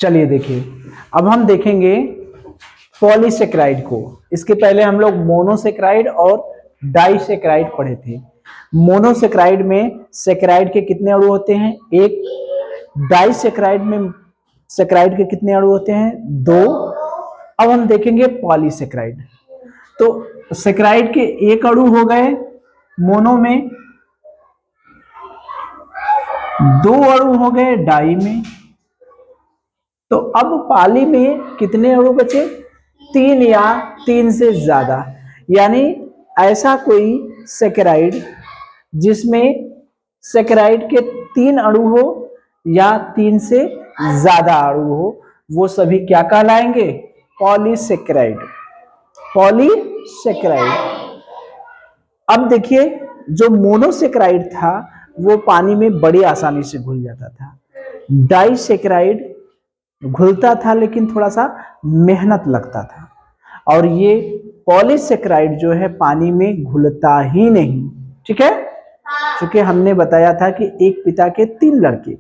चलिए देखिए, अब हम देखेंगे पॉलीसेक्राइड को। इसके पहले हम लोग मोनोसेक्राइड और डाइसेक्राइड पढ़े थे। मोनोसेक्राइड में सेक्राइड के कितने अणु होते हैं? एक। डाइसेक्राइड में सेक्राइड के कितने अणु होते हैं? दो। अब हम देखेंगे पॉलीसेक्राइड। तो सेक्राइड के एक अणु हो गए, मोनो में दो अणु हो गए डाई में। तो अब पाली में कितने अणु बचे? तीन या तीन से ज्यादा। यानी ऐसा कोई सेकेराइड जिसमें सेकेराइड के तीन अणु हो या तीन से ज्यादा अणु हो, वो सभी क्या कहलाएंगे? पॉलीसेक्राइड। पॉलीसेक्राइड। अब देखिए, जो मोनोसेक्राइड था वो पानी में बड़ी आसानी से घुल जाता था। डाइसेक्राइड घुलता था लेकिन थोड़ा सा मेहनत लगता था। और ये पॉलीसेक्राइड जो है पानी में घुलता ही नहीं। ठीक है, क्योंकि हमने बताया था कि एक पिता के तीन लड़के,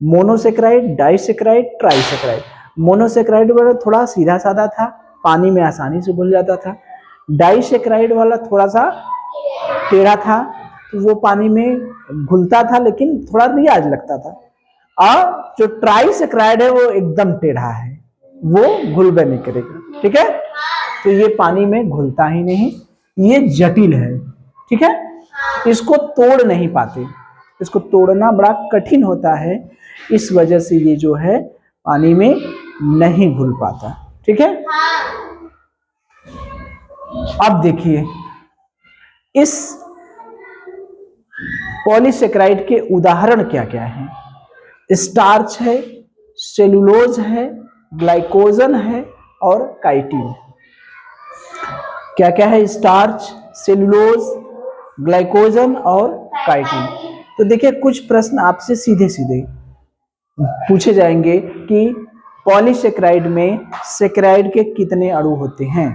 मोनोसेक्राइड, डाइसेक्राइड, ट्राइसेक्राइड। मोनोसेक्राइड वाला थोड़ा सीधा साधा था, पानी में आसानी से घुल जाता था। डाइसेक्राइड वाला थोड़ा सा टेढ़ा था, तो वो पानी में घुलता था लेकिन थोड़ा रियाज लगता था। और जो ट्राइसेक्राइड है वो एकदम टेढ़ा है, वो घुलबे नहीं करेगा। ठीक है, तो ये पानी में घुलता ही नहीं, ये जटिल है। ठीक है, इसको तोड़ नहीं पाते, इसको तोड़ना बड़ा कठिन होता है, इस वजह से ये जो है पानी में नहीं घुल पाता। ठीक है, अब देखिए, इस पॉलीसेक्राइड के उदाहरण क्या क्या हैं? स्टार्च है, सेलुलोज है, ग्लाइकोजन है और काइटिन। क्या क्या है? स्टार्च, सेलुलोज, ग्लाइकोजन और काइटिन। तो देखिए, कुछ प्रश्न आपसे सीधे सीधे पूछे जाएंगे कि पॉलीसेक्राइड में सेक्राइड के कितने अणु होते हैं?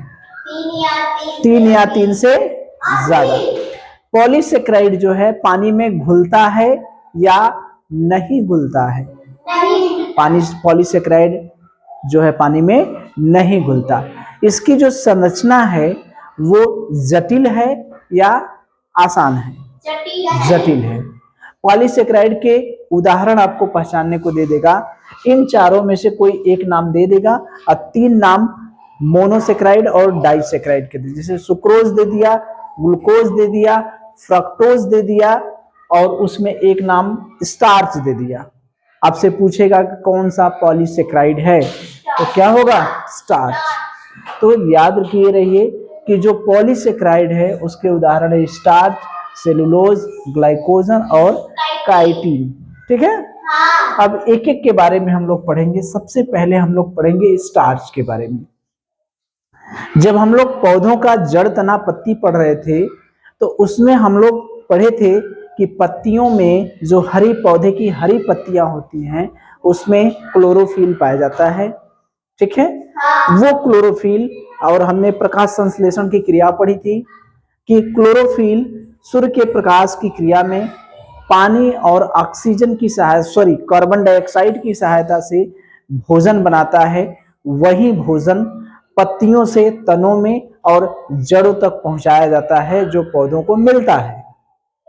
तीन या तीन से ज्यादा। पॉलीसेक्राइड जो है पानी में घुलता है या नहीं घुलता है? पॉलीसेक्राइड जो है पानी में नहीं घुलता। इसकी जो संरचना है वो जटिल है या आसान है? जटिल है। पॉलीसेक्राइड के उदाहरण आपको पहचानने को दे देगा, इन चारों में से कोई एक नाम दे देगा और तीन नाम मोनोसेक्राइड और डाइसेक्राइड के दे, जैसे सुक्रोज दे दिया, ग्लूकोज दे दिया, फ्रक्टोज दे दिया और उसमें एक नाम स्टार्च दे दिया। आपसे पूछेगा कि कौन सा पॉलीसेक्राइड है, तो क्या होगा? स्टार्च। तो याद रखिए रहिए कि जो पॉलीसेक्राइड है उसके उदाहरण है स्टार्च, सेलुलोज, ग्लाइकोजन और काइटिन। ठीक है, अब एक एक के बारे में हम लोग पढ़ेंगे। सबसे पहले हम लोग पढ़ेंगे स्टार्च के बारे में। जब हम लोग पौधों का जड़, तना, पत्ती पढ़ रहे थे तो उसमें हम लोग पढ़े थे कि पत्तियों में जो हरी पौधे की हरी पत्तियां होती हैं उसमें क्लोरोफिल पाया जाता है। ठीक है, वो क्लोरोफिल, और हमने प्रकाश संश्लेषण की क्रिया पढ़ी थी कि क्लोरोफिल सूर्य के प्रकाश की क्रिया में पानी और ऑक्सीजन की सहायता, कार्बन डाइऑक्साइड की सहायता से भोजन बनाता है। वही भोजन पत्तियों से तनों में और जड़ों तक पहुंचाया जाता है जो पौधों को मिलता है।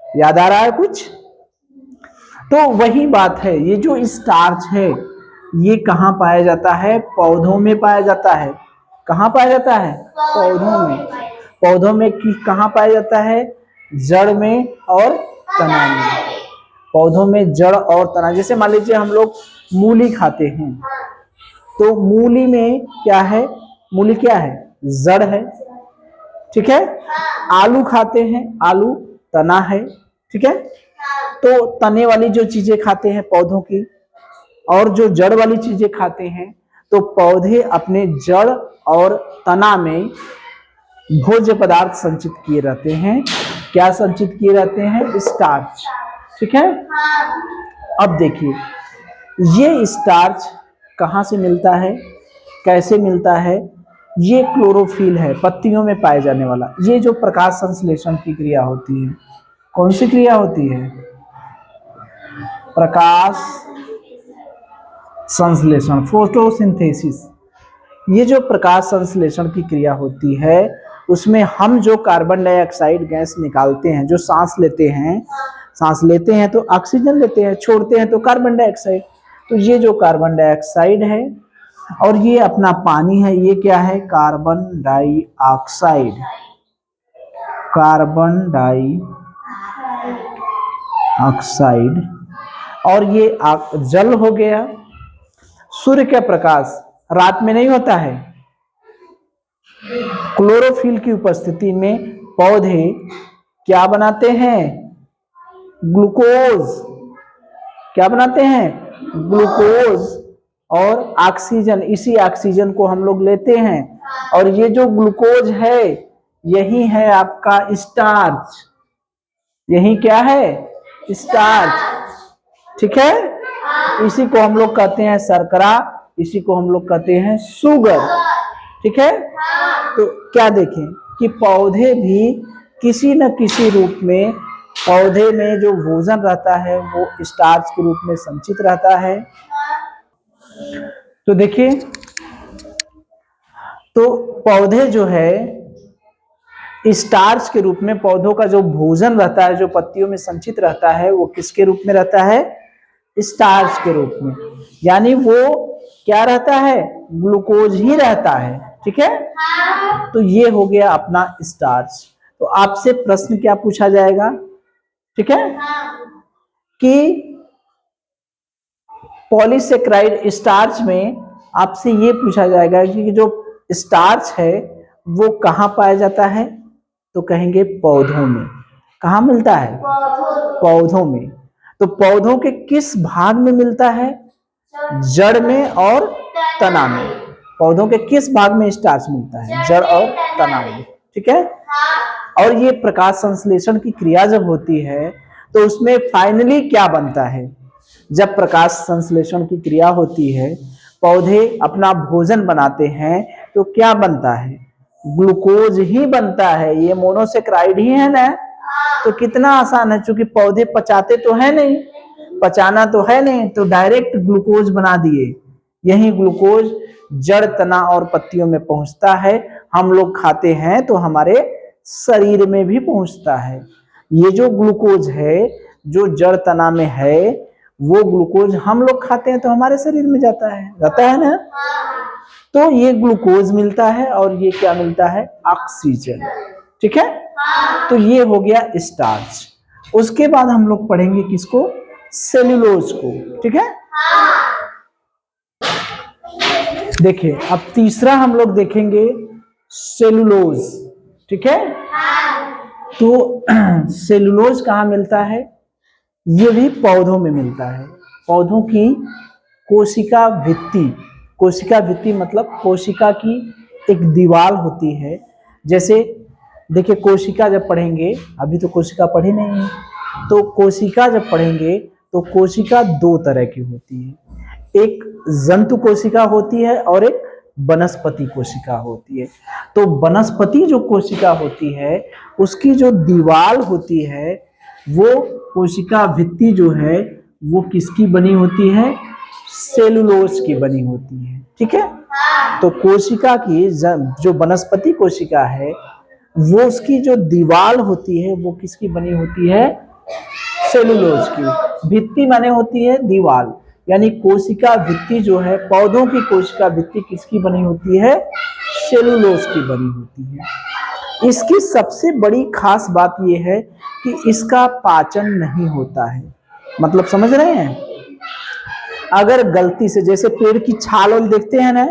याद आ रहा है कुछ? तो वही बात है, ये जो स्टार्च है ये कहाँ पाया जाता है? पौधों में पाया जाता है। कहाँ पाया जाता है? पौधों में। पौधों में कहाँ पाया जाता है? जड़ में और तना में। पौधों में जड़ और तना। जैसे मान लीजिए हम लोग मूली खाते हैं, तो मूली में क्या है? मूली क्या है? जड़ है। ठीक है, आलू खाते हैं, आलू तना है। ठीक है, तो तने वाली जो चीजें खाते हैं पौधों की, और जो जड़ वाली चीजें खाते हैं, तो पौधे अपने जड़ और तना में भोज्य पदार्थ संचित किए रहते हैं। क्या संचित किए रहते हैं? स्टार्च। ठीक है, अब देखिए, ये स्टार्च कहाँ से मिलता है, कैसे मिलता है? ये क्लोरोफिल है, पत्तियों में पाए जाने वाला। ये जो प्रकाश संश्लेषण की क्रिया होती है, कौन सी क्रिया होती है? प्रकाश संश्लेषण, फोटोसिंथेसिस। ये जो प्रकाश संश्लेषण की क्रिया होती है उसमें हम जो कार्बन डाइऑक्साइड गैस निकालते हैं, जो सांस लेते हैं तो ऑक्सीजन लेते हैं, छोड़ते हैं तो कार्बन डाइऑक्साइड। तो ये जो कार्बन डाइऑक्साइड है और ये अपना पानी है, ये क्या है? Carbon dioxide. कार्बन डाइऑक्साइड और ये जल हो गया। सूर्य का प्रकाश रात में नहीं होता है। क्लोरोफिल की उपस्थिति में पौधे क्या बनाते हैं? ग्लूकोज। क्या बनाते हैं? ग्लूकोज और ऑक्सीजन। इसी ऑक्सीजन को हम लोग लेते हैं और ये जो ग्लूकोज है यही है आपका स्टार्च। यही क्या है? स्टार्च। ठीक है। इसी को हम लोग कहते हैं शर्करा, इसी को हम लोग कहते हैं शुगर। ठीक है। तो क्या देखें कि पौधे भी किसी न किसी रूप में, पौधे में जो भोजन रहता है वो स्टार्च के रूप में संचित रहता है। तो देखिए, तो पौधे जो है स्टार्च के रूप में, पौधों का जो भोजन रहता है, जो पत्तियों में संचित रहता है, वो किसके रूप में रहता है? स्टार्च के रूप में। यानी वो क्या रहता है? ग्लूकोज ही रहता है। ठीक है। तो ये हो गया अपना स्टार्च। तो आपसे प्रश्न क्या पूछा जाएगा? ठीक है, कि पॉलीसेक्राइड स्टार्च में आपसे ये पूछा जाएगा कि जो स्टार्च है वो कहाँ पाया जाता है? तो कहेंगे पौधों में। कहाँ मिलता है? पौधों में। तो पौधों के किस भाग में मिलता है? जड़ में और तना में। पौधों के किस भाग में स्टार्च मिलता है? जड़ और तना में। ठीक है। और ये प्रकाश संश्लेषण की क्रिया जब होती है तो उसमें फाइनली क्या बनता है? जब प्रकाश संश्लेषण की क्रिया होती है, पौधे अपना भोजन बनाते हैं तो क्या बनता है? ग्लूकोज ही बनता है। ये मोनोसेक्राइड ही है ना। तो कितना आसान है, क्योंकि पौधे पचाते तो है नहीं, पचाना तो है नहीं, तो डायरेक्ट ग्लूकोज बना दिए। यही ग्लूकोज जड़, तना और पत्तियों में पहुंचता है। हम लोग खाते हैं तो हमारे शरीर में भी पहुंचता है। ये जो ग्लूकोज है जो जड़ तना में है, वो ग्लूकोज हम लोग खाते हैं तो हमारे शरीर में जाता है ना। तो ये ग्लूकोज मिलता है और ये क्या मिलता है? ऑक्सीजन। ठीक है। तो ये हो गया स्टार्च। उसके बाद हम लोग पढ़ेंगे किसको? सेल्यूलोज को। ठीक है। देखिए, अब तीसरा हम लोग देखेंगे सेल्यूलोज। ठीक है। तो सेल्यूलोज कहाँ मिलता है? ये भी पौधों में मिलता है। पौधों की कोशिका भित्ति। कोशिका भित्ति मतलब कोशिका की एक दीवार होती है। जैसे देखिए, कोशिका जब पढ़ेंगे, अभी तो कोशिका पढ़ी नहीं है, तो कोशिका जब पढ़ेंगे तो कोशिका दो तरह की होती है। एक जंतु कोशिका होती है और एक वनस्पति कोशिका होती है। तो वनस्पति जो कोशिका होती है उसकी जो दीवार होती है, वो कोशिका भित्ति जो है वो किसकी बनी होती है? सेलुलोज की बनी होती है। ठीक है। तो कोशिका की जो वनस्पति कोशिका है वो उसकी जो दीवार होती है वो किसकी बनी होती है? सेलुलोज की। भित्ति माने होती है दीवार, यानी कोशिका भित्ति जो है, पौधों की कोशिका भित्ति किसकी बनी होती है? सेलुलोज की बनी होती है। इसकी सबसे बड़ी खास बात यह है कि इसका पाचन नहीं होता है। मतलब समझ रहे हैं? अगर गलती से, जैसे पेड़ की छाल और देखते हैं ना,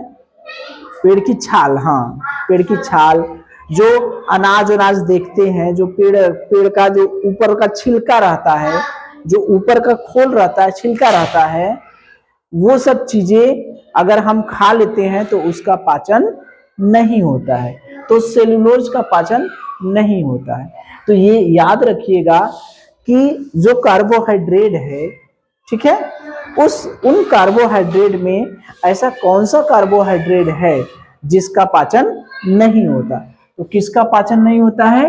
पेड़ की छाल, हाँ, पेड़ की छाल, जो अनाज देखते हैं, जो पेड़ का जो ऊपर का छिलका रहता है, जो ऊपर का खोल रहता है, छिलका रहता है, वो सब चीजें अगर हम खा लेते हैं तो उसका पाचन नहीं होता है। तो सेलुलोज का पाचन नहीं होता है। तो ये याद रखिएगा कि जो कार्बोहाइड्रेट है, ठीक है, उन कार्बोहाइड्रेट में ऐसा कौन सा कार्बोहाइड्रेट है जिसका पाचन नहीं होता? तो किसका पाचन नहीं होता है?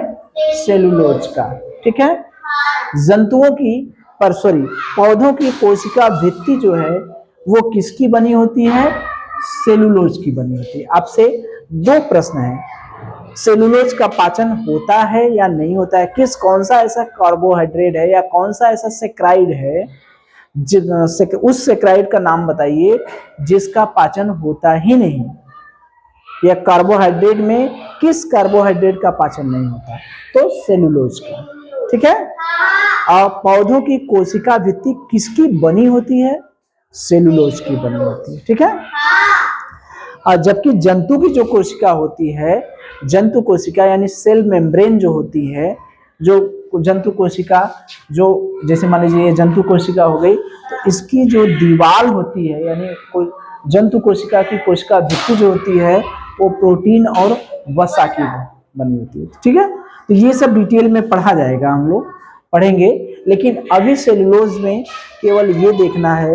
सेलुलोज का। ठीक है। जंतुओं की पौधों की कोशिका भित्ति जो है वो किसकी बनी होती है? सेलुलोज की बनी होती है। आपसे दो प्रश्न है, सेलुलोज का पाचन होता है या नहीं होता है? कौन सा ऐसा कार्बोहाइड्रेट है या कौन सा ऐसा सेक्राइड है, उस सेक्राइड का नाम बताइए जिसका पाचन होता ही नहीं, या कार्बोहाइड्रेट में किस कार्बोहाइड्रेट का पाचन नहीं होता? तो सेलुलोज का। ठीक है। और पौधों की कोशिका भित्ति किसकी बनी होती है? सेलुलोज की बनी होती है। ठीक है। और जबकि जंतु की जो कोशिका होती है, जंतु कोशिका यानी सेल मेम्ब्रेन जो होती है, जो जंतु कोशिका, जो जैसे मान लीजिए ये जंतु कोशिका हो गई, तो इसकी जो दीवार होती है यानी कोई जंतु कोशिका की कोशिका भित्ति जो होती है वो प्रोटीन और वसा की बनी होती है। ठीक है। तो ये सब डिटेल में पढ़ा जाएगा, हम लोग पढ़ेंगे, लेकिन अभी सेलुलोज में केवल ये देखना है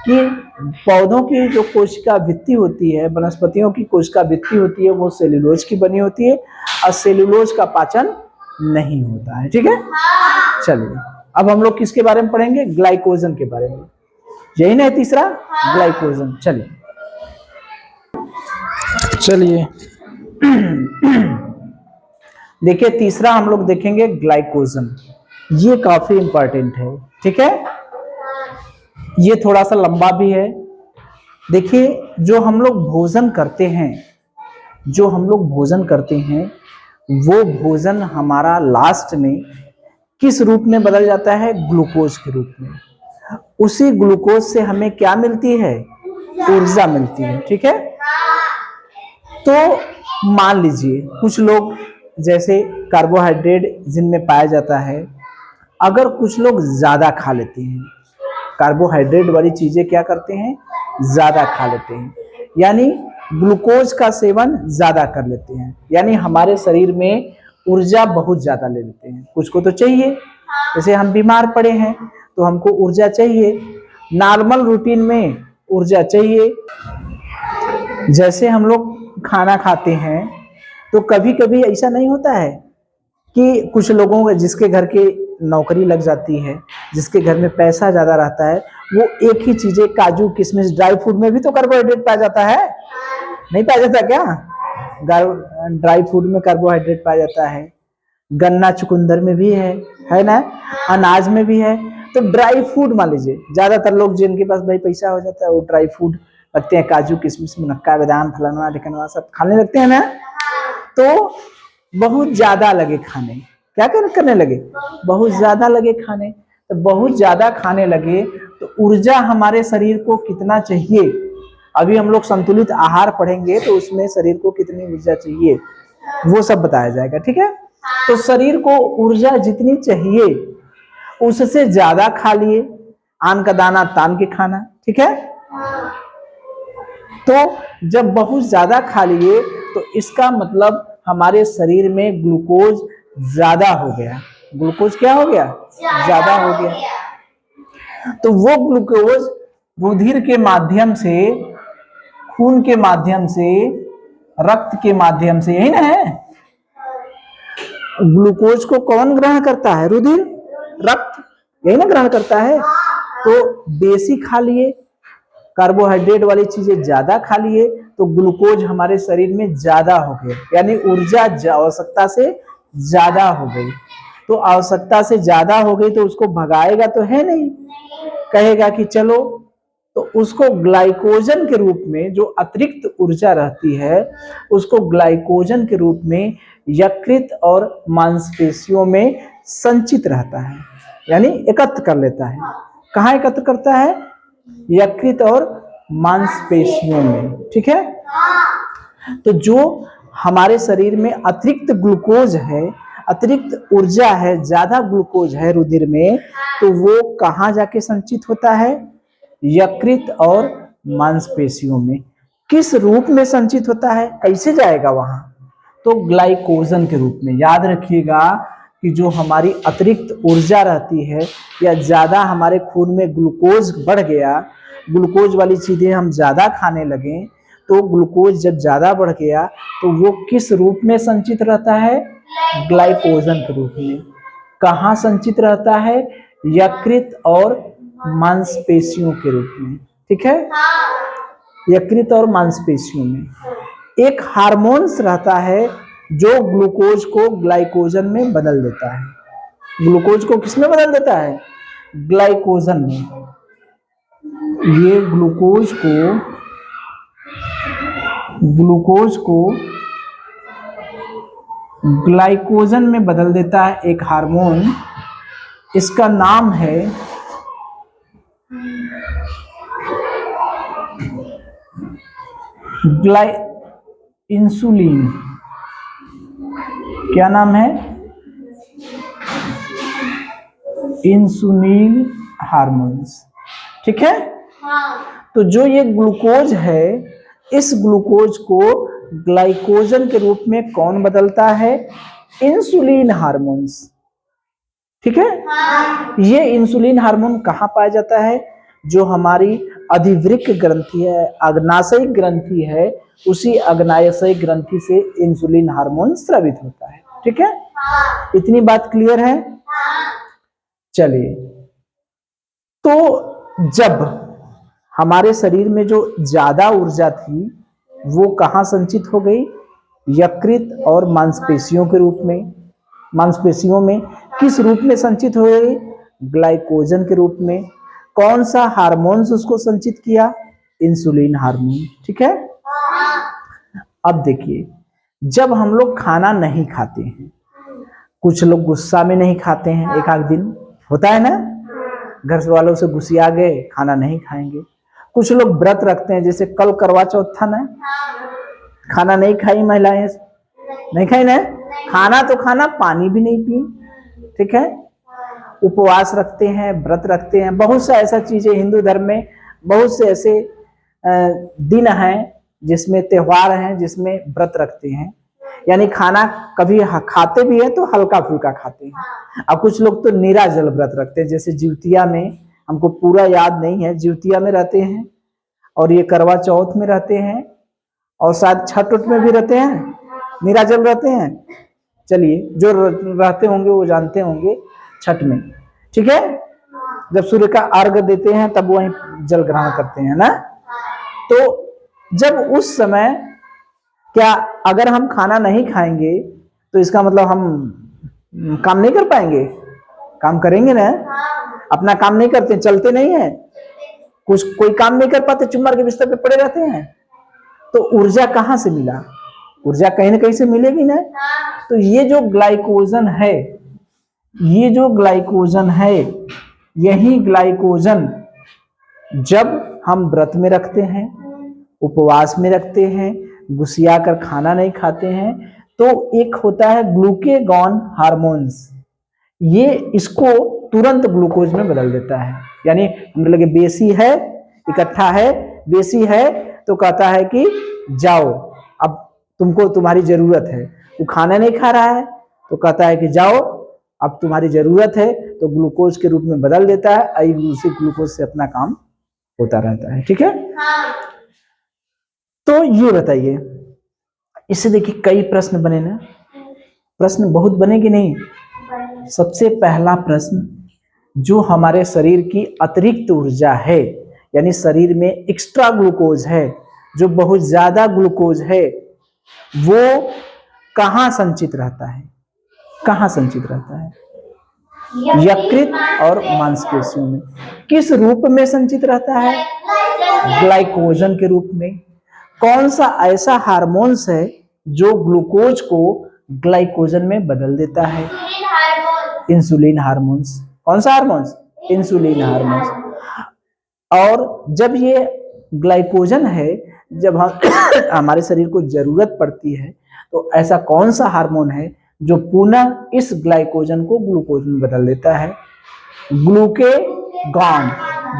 कि पौधों की जो कोशिका भित्ति होती है, वनस्पतियों की कोशिका भित्ति होती है, वो सेलुलोज की बनी होती है और सेलुलोज का पाचन नहीं होता है। ठीक है। चलिए अब हम लोग किसके बारे में पढ़ेंगे? ग्लाइकोजन के बारे में। यही ना है तीसरा, ग्लाइकोजन। चलिए देखिए तीसरा हम लोग देखेंगे ग्लाइकोजन। ये काफी इंपॉर्टेंट है। ठीक है। ये थोड़ा सा लंबा भी है। देखिए जो हम लोग भोजन करते हैं, वो भोजन हमारा लास्ट में किस रूप में बदल जाता है? ग्लूकोज के रूप में। उसी ग्लूकोज से हमें क्या मिलती है? ऊर्जा मिलती है। ठीक है। तो मान लीजिए कुछ लोग जैसे कार्बोहाइड्रेट जिनमें पाया जाता है, अगर कुछ लोग ज्यादा खा लेते हैं, कार्बोहाइड्रेट वाली चीजें क्या करते हैं? ज्यादा खा लेते हैं, यानी ग्लूकोज का सेवन ज्यादा कर लेते हैं, यानी हमारे शरीर में ऊर्जा बहुत ज्यादा ले लेते हैं। कुछ को तो चाहिए, जैसे हम बीमार पड़े हैं तो हमको ऊर्जा चाहिए, नॉर्मल रूटीन में ऊर्जा चाहिए। जैसे हम लोग खाना खाते हैं तो कभी कभी ऐसा नहीं होता है कि कुछ लोगों का जिसके घर के नौकरी लग जाती है, जिसके घर में पैसा ज्यादा रहता है, वो एक ही चीजें काजू किशमिश ड्राई फ्रूट में भी तो कार्बोहाइड्रेट पाया जाता है, नहीं पाया जाता क्या? ड्राई फ्रूट में कार्बोहाइड्रेट पाया जाता है, गन्ना चुकंदर में भी है ना, अनाज में भी है। तो ड्राई फ्रूट मान लीजिए ज्यादातर लोग जिनके पास भाई पैसा हो जाता है वो ड्राई फ्रूट रखते हैं, काजू किशमिश मुनक्का बादाम फलाना ढिकनवा सब खाने लगते हैं ना। तो बहुत ज्यादा लगे खाने, क्या करने लगे? बहुत ज्यादा लगे खाने। तो बहुत ज्यादा खाने लगे तो ऊर्जा हमारे शरीर को कितना चाहिए? अभी हम लोग संतुलित आहार पढ़ेंगे तो उसमें शरीर को कितनी ऊर्जा चाहिए वो सब बताया जाएगा। ठीक है। तो शरीर को ऊर्जा जितनी चाहिए उससे ज्यादा खा लिए, आन का दाना तान के खाना। ठीक है। तो जब बहुत ज्यादा खा लिए तो इसका मतलब हमारे शरीर में ग्लूकोज ज्यादा हो गया। ग्लूकोज क्या हो गया? ज्यादा हो गया। तो वो ग्लूकोज रुधिर के माध्यम से, खून के माध्यम से, रक्त के माध्यम से, यही ना है, ग्लूकोज को कौन ग्रहण करता है? रुधिर, रक्त, यही ना ग्रहण करता है। तो बेसी खा लिए, कार्बोहाइड्रेट वाली चीजें ज्यादा खा लिए तो ग्लूकोज हमारे शरीर में ज्यादा हो गए, यानी ऊर्जा आवश्यकता से ज्यादा हो गई। तो आवश्यकता से ज्यादा हो गई तो उसको भगाएगा तो है नहीं, कहेगा कि चलो, तो उसको ग्लाइकोजन के रूप में, जो अतिरिक्त ऊर्जा रहती है उसको ग्लाइकोजन के रूप में यकृत और मांसपेशियों में संचित रहता है, यानी एकत्र कर लेता है। कहाँ एकत्र करता है? यकृत और मांसपेशियों में। ठीक है। तो जो हमारे शरीर में अतिरिक्त ग्लूकोज है, अतिरिक्त ऊर्जा है, ज्यादा ग्लूकोज है रुधिर में, तो वो कहाँ जाके संचित होता है? यकृत और मांसपेशियों में। किस रूप में संचित होता है? कैसे जाएगा वहां? तो ग्लाइकोजन के रूप में। याद रखिएगा कि जो हमारी अतिरिक्त ऊर्जा रहती है या ज्यादा हमारे खून में ग्लूकोज बढ़ गया, ग्लूकोज वाली चीजें हम ज्यादा खाने लगे, तो ग्लूकोज जब ज्यादा बढ़ गया तो वो किस रूप में संचित रहता है? ग्लाइकोजन के रूप में। कहाँ संचित रहता है? यकृत और मांसपेशियों के रूप में। ठीक है। यकृत और मांसपेशियों में एक हार्मोन्स रहता है जो ग्लूकोज को ग्लाइकोजन में बदल देता है। ग्लूकोज को किसमें बदल देता है? ग्लाइकोजन में। ये ग्लूकोज को ग्लाइकोजन में बदल देता है एक हार्मोन, इसका नाम है इंसुलिन। क्या नाम है? इंसुलिन हार्मोन्स, ठीक है। तो जो ये ग्लूकोज है, इस ग्लूकोज को ग्लाइकोजन के रूप में कौन बदलता है? इंसुलिन हार्मोन्स, ठीक है। ये इंसुलिन हार्मोन कहाँ पाया जाता है? जो हमारी अधिवृक्क ग्रंथि है, अग्नाशयी ग्रंथि है, उसी अग्नाशयी ग्रंथि से इंसुलिन हार्मोन स्रावित होता है, ठीक है। इतनी बात क्लियर है? चलिए, तो जब हमारे शरीर में जो ज्यादा ऊर्जा थी वो कहाँ संचित हो गई? यकृत और मांसपेशियों के रूप में। मांसपेशियों में किस रूप में संचित हो गई? ग्लाइकोजन के रूप में। कौन सा हार्मोन्स उसको संचित किया? इंसुलिन हार्मोन, ठीक है। अब देखिए, जब हम लोग खाना नहीं खाते हैं, कुछ लोग गुस्सा में नहीं खाते हैं, एक आध दिन होता है ना, घर वालों से गुस्सिया गए, खाना नहीं खाएंगे। कुछ लोग व्रत रखते हैं, जैसे कल करवा चौथ था ना, खाना नहीं खाई महिलाएं, नहीं खाई ना, खाना तो खाना, पानी भी नहीं पी, ठीक है। उपवास रखते हैं, व्रत रखते हैं, बहुत सा ऐसा चीजें हिंदू धर्म में, बहुत से ऐसे दिन हैं जिसमें त्योहार हैं जिसमें व्रत रखते हैं, यानी खाना कभी खाते भी हैं तो हल्का फुल्का खाते हैं। अब कुछ लोग तो निराजल व्रत रखते हैं, जैसे जिउतिया में, हमको पूरा याद नहीं है, जिउतिया में रहते हैं और ये करवा चौथ में रहते हैं और शायद छठ उठ में भी रहते हैं, निराजल रहते हैं। चलिए, जो रहते होंगे वो जानते होंगे, छठ में, ठीक है। जब सूर्य का अर्घ देते हैं तब वहीं जल ग्रहण करते हैं ना। तो जब उस समय क्या अगर हम खाना नहीं खाएंगे तो इसका मतलब हम काम नहीं कर पाएंगे? काम करेंगे ना, अपना काम नहीं करते, चलते नहीं है, कुछ कोई काम नहीं कर पाते, चुम्मार के बिस्तर पे पड़े रहते हैं, तो ऊर्जा कहाँ से मिला? ऊर्जा कहीं ना कहीं से मिलेगी ना। तो ये जो ग्लाइकोजन है, ये जो ग्लाइकोजन है, यही ग्लाइकोजन जब हम व्रत में रखते हैं, उपवास में रखते हैं, गुस्सिया कर खाना नहीं खाते हैं, तो एक होता है ग्लूकेगॉन हार्मोन्स, ये इसको तुरंत ग्लूकोज में बदल देता है। यानी हम लगे बेसी है, इकट्ठा है, बेसी है, तो कहता है कि जाओ, अब तुमको तुम्हारी जरूरत है। वो खाना नहीं खा रहा है तो कहता है कि जाओ, अब तुम्हारी जरूरत है, तो ग्लूकोज के रूप में बदल देता है, उसी ग्लूकोज से अपना काम होता रहता है, ठीक है। तो ये बताइए, इससे देखिए कई प्रश्न बने ना, प्रश्न बहुत बने कि नहीं। सबसे पहला प्रश्न, जो हमारे शरीर की अतिरिक्त ऊर्जा है, यानी शरीर में एक्स्ट्रा ग्लूकोज है, जो बहुत ज्यादा ग्लूकोज है, वो कहाँ संचित रहता है? कहाँ संचित रहता है? यकृत और मांसपेशियों में। किस रूप में संचित रहता है? ग्लाइकोजन के रूप में। कौन सा ऐसा हार्मोन्स है जो ग्लूकोज को ग्लाइकोजन में बदल देता है? Insulin hormones. कौन सा हार्मोन्स? Insulin hormones. और जब ये ग्लाइकोजन है, जब हम हमारे शरीर को जरूरत पड़ती है, तो ऐसा कौन सा हार्मोन है जो पुनः इस ग्लाइकोजन को ग्लूकोज में बदल देता है? ग्लूकेगॉन,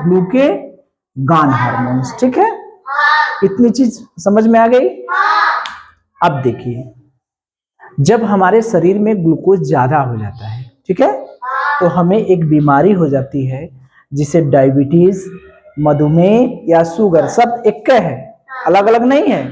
ग्लूकेगॉन हार्मोन्स, ठीक है। इतनी चीज समझ में आ गई। अब देखिए, जब हमारे शरीर में ग्लूकोज ज्यादा हो जाता है, ठीक है, तो हमें एक बीमारी हो जाती है जिसे डायबिटीज, मधुमेह या शुगर, सब एक है, अलग अलग नहीं है,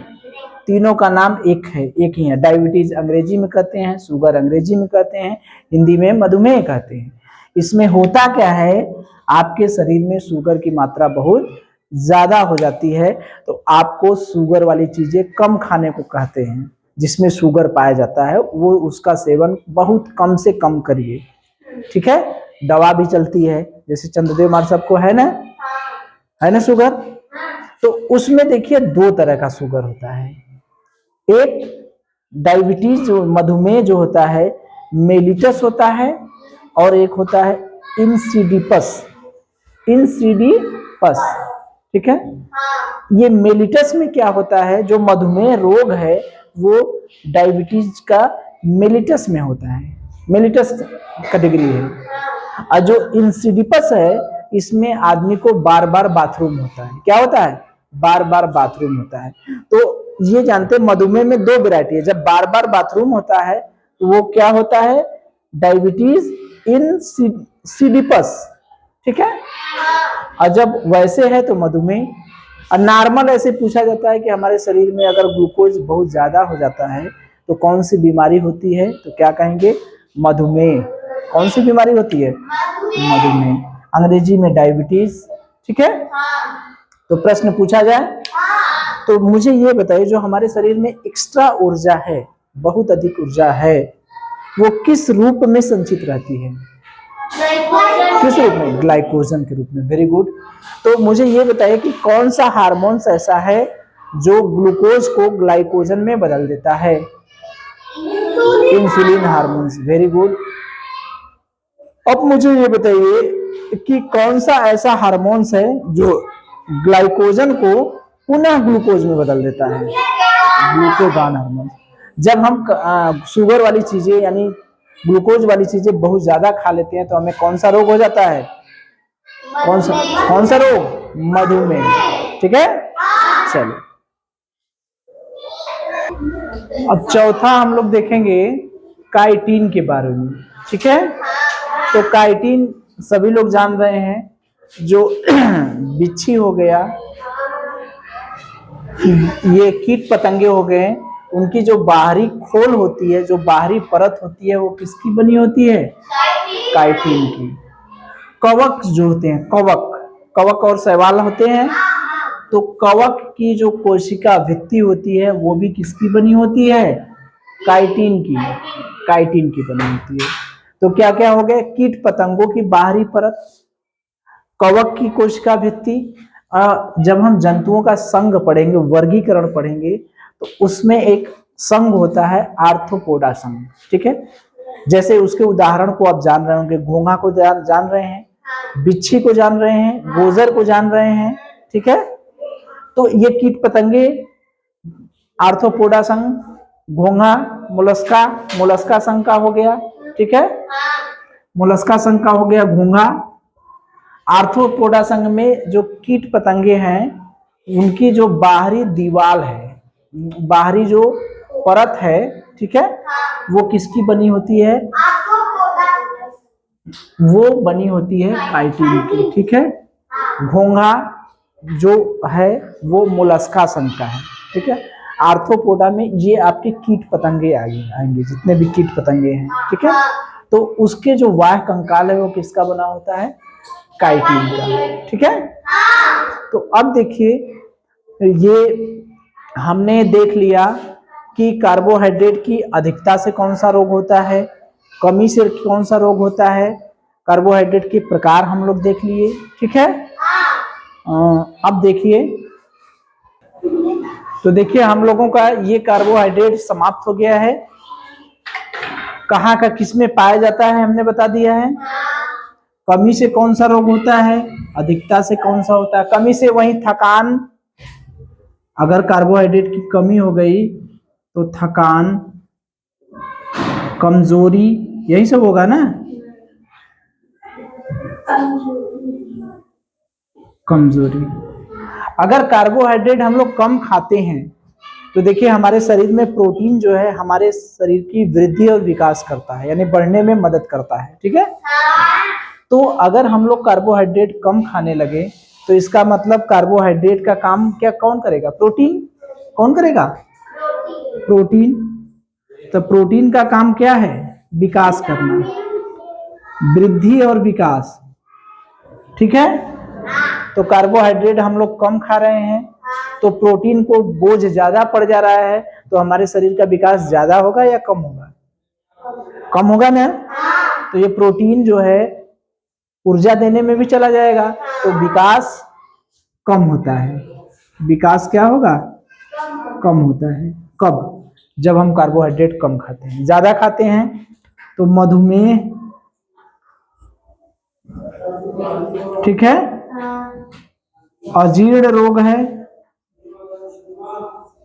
तीनों का नाम एक है, एक ही है। डायबिटीज अंग्रेजी में कहते हैं, शुगर अंग्रेजी में कहते हैं, हिंदी में मधुमेह कहते हैं। इसमें होता क्या है, आपके शरीर में शुगर की मात्रा बहुत ज्यादा हो जाती है तो आपको शुगर वाली चीजें कम खाने को कहते हैं। जिसमें शुगर पाया जाता है वो उसका सेवन बहुत कम से कम करिए, ठीक है। दवा भी चलती है, जैसे चंद्रदेव मार सबको है ना शुगर। तो उसमें देखिए दो तरह का शुगर होता है। एक डायबिटीज जो मधुमेह जो होता है मेलिटस होता है, और एक होता है इंसिडिपस, ठीक है। ये मेलिटस में क्या होता है, जो मधुमेह रोग है वो डायबिटीज का मेलिटस में होता है, मेलिटस कैटेगरी है। और जो इंसिडिपस है इसमें आदमी को बार बार बाथरूम होता है। क्या होता है? बार बार बाथरूम होता है। तो ये जानते हैं मधुमेह में दो वैरायटी है। जब बार बार बाथरूम होता है तो वो क्या होता है? डायबिटीज इंसिडिपस, ठीक है। और जब वैसे है तो मधुमेह। और नॉर्मल ऐसे पूछा जाता है कि हमारे शरीर में अगर ग्लूकोज बहुत ज्यादा हो जाता है तो कौन सी बीमारी होती है, तो क्या कहेंगे? मधुमेह। कौन सी बीमारी होती है? मधुमेह, अंग्रेजी में डायबिटीज, ठीक है। तो प्रश्न पूछा जाए तो मुझे ये बताइए, जो हमारे शरीर में एक्स्ट्रा ऊर्जा है, बहुत अधिक ऊर्जा है, वो किस रूप में संचित रहती है? किस रूप में? ग्लाइकोजन के रूप में। Very good. तो मुझे ये बताइए कि कौन सा हार्मोन्स ऐसा है जो ग्लूकोज को ग्लाइकोजन में बदल देता है? Insulin hormones. Very good. अब मुझे ये बताइए कि कौन सा ऐसा हार्मोन्स है जो ग्लाइकोजन को पुनः ग्लूकोज में बदल देता है? Glucagon hormone. जब हम शुगर वाली चीजें यानी ग्लूकोज वाली चीजें बहुत ज्यादा खा लेते हैं तो हमें कौन सा रोग हो जाता है? कौन सा रोग? मधुमेह, ठीक है। चलो अब चौथा हम लोग देखेंगे काइटिन के बारे में, ठीक है। तो काइटिन सभी लोग जान रहे हैं, जो बिच्छी हो गया, ये कीट पतंगे हो गए, उनकी जो बाहरी खोल होती है, जो बाहरी परत होती है, वो किसकी बनी होती है? काइटिन की। कवक जो होते हैं, कवक और शैवाल होते हैं, तो कवक की जो कोशिका भित्ति होती है वो भी किसकी बनी होती है? काइटिन की बनी होती है। तो क्या क्या हो गए? कीट पतंगों की बाहरी परत, कवक की कोशिका भित्ति। जब हम जंतुओं का संघ पढ़ेंगे, वर्गीकरण पढ़ेंगे, तो उसमें एक संघ होता है आर्थ्रोपोडा संघ, ठीक है। जैसे उसके उदाहरण को आप जान रहे होंगे, घोंघा को जान रहे हैं, बिच्छी को जान रहे हैं, गोजर को जान रहे हैं, ठीक है। तो ये कीट पतंगे आर्थ्रोपोडा संघ, घोंघा मोलस्का संघ का हो गया, ठीक है। मोलस्का संघ का हो गया घोंघा। आर्थ्रोपोडा संघ में जो कीट पतंगे हैं उनकी जो बाहरी दीवार है, बाहरी जो परत है, ठीक है, वो किसकी बनी होती है? वो बनी होती है काइटिन की, ठीक है। घोंघा जो है वो मोलस्का संघ का है, ठीक है। आर्थ्रोपोडा में ये आपके कीट पतंगे आएंगे, जितने भी कीट पतंगे हैं, ठीक है। तो उसके जो वाह कंकाल है वो किसका बना होता है? काइटिन का, ठीक है। तो अब देखिए, ये हमने देख लिया कि कार्बोहाइड्रेट की अधिकता से कौन सा रोग होता है, कमी से कौन सा रोग होता है, कार्बोहाइड्रेट के प्रकार हम लोग देख लिए, ठीक है। अब देखिए, तो देखिए हम लोगों का ये कार्बोहाइड्रेट समाप्त हो गया है। कहाँ का किस में पाया जाता है हमने बता दिया है। कमी से कौन सा रोग होता है, अधिकता से कौन सा होता है। कमी से वही थकान, अगर कार्बोहाइड्रेट की कमी हो गई तो थकान, कमजोरी, यही सब होगा ना। कमजोरी। अगर कार्बोहाइड्रेट हम लोग कम खाते हैं तो देखिए हमारे शरीर में प्रोटीन जो है हमारे शरीर की वृद्धि और विकास करता है, यानी बढ़ने में मदद करता है, ठीक है। तो अगर हम लोग कार्बोहाइड्रेट कम खाने लगे तो इसका मतलब कार्बोहाइड्रेट का काम क्या कौन करेगा? प्रोटीन। कौन करेगा? प्रोटीन। तो प्रोटीन का काम क्या है? विकास करना, वृद्धि और विकास, ठीक है। तो कार्बोहाइड्रेट हम लोग कम खा रहे हैं तो प्रोटीन को बोझ ज्यादा पड़ जा रहा है, तो हमारे शरीर का विकास ज्यादा होगा या कम होगा? कम होगा ना। तो ये प्रोटीन जो है ऊर्जा देने में भी चला जाएगा, तो विकास कम होता है। विकास क्या होगा? कम होता है। कब? जब हम कार्बोहाइड्रेट कम खाते हैं। ज्यादा खाते हैं तो मधुमेह, ठीक है, अजीर्ण रोग है,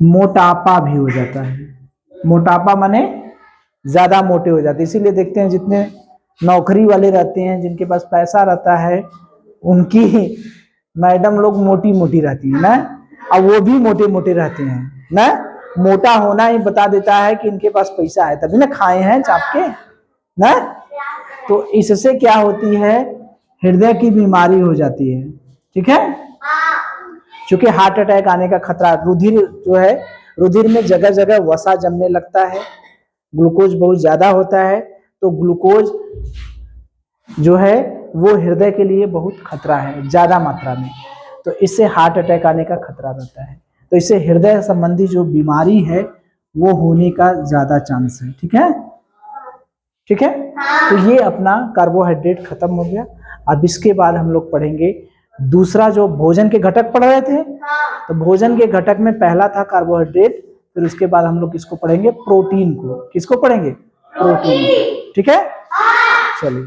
मोटापा भी हो जाता है। मोटापा माने ज्यादा मोटे हो जाते हैं। इसीलिए देखते हैं जितने नौकरी वाले रहते हैं, जिनके पास पैसा रहता है, उनकी मैडम लोग मोटी मोटी रहती है ना, और वो भी मोटे मोटे रहते हैं ना। मोटा होना ही बता देता है कि इनके पास पैसा है, तभी ना खाए हैं चाप के ना। तो इससे क्या होती है? हृदय की बीमारी हो जाती है, ठीक है, क्योंकि हार्ट अटैक आने का खतरा, रुधिर जो है, रुधिर में जगह जगह वसा जमने लगता है, ग्लूकोज बहुत ज्यादा होता है, तो ग्लूकोज जो है वो हृदय के लिए बहुत खतरा है ज्यादा मात्रा में, तो इससे हार्ट अटैक आने का खतरा रहता है। तो इससे हृदय संबंधी जो बीमारी है वो होने का ज्यादा चांस है, ठीक है, ठीक है। तो ये अपना कार्बोहाइड्रेट खत्म हो गया। अब इसके बाद हम लोग पढ़ेंगे दूसरा, जो भोजन के घटक पढ़ रहे थे, तो भोजन के घटक में पहला था कार्बोहाइड्रेट, फिर उसके बाद हम लोग किसको पढ़ेंगे? प्रोटीन को। किसको पढ़ेंगे? प्रोटीन, ठीक है। चलिए।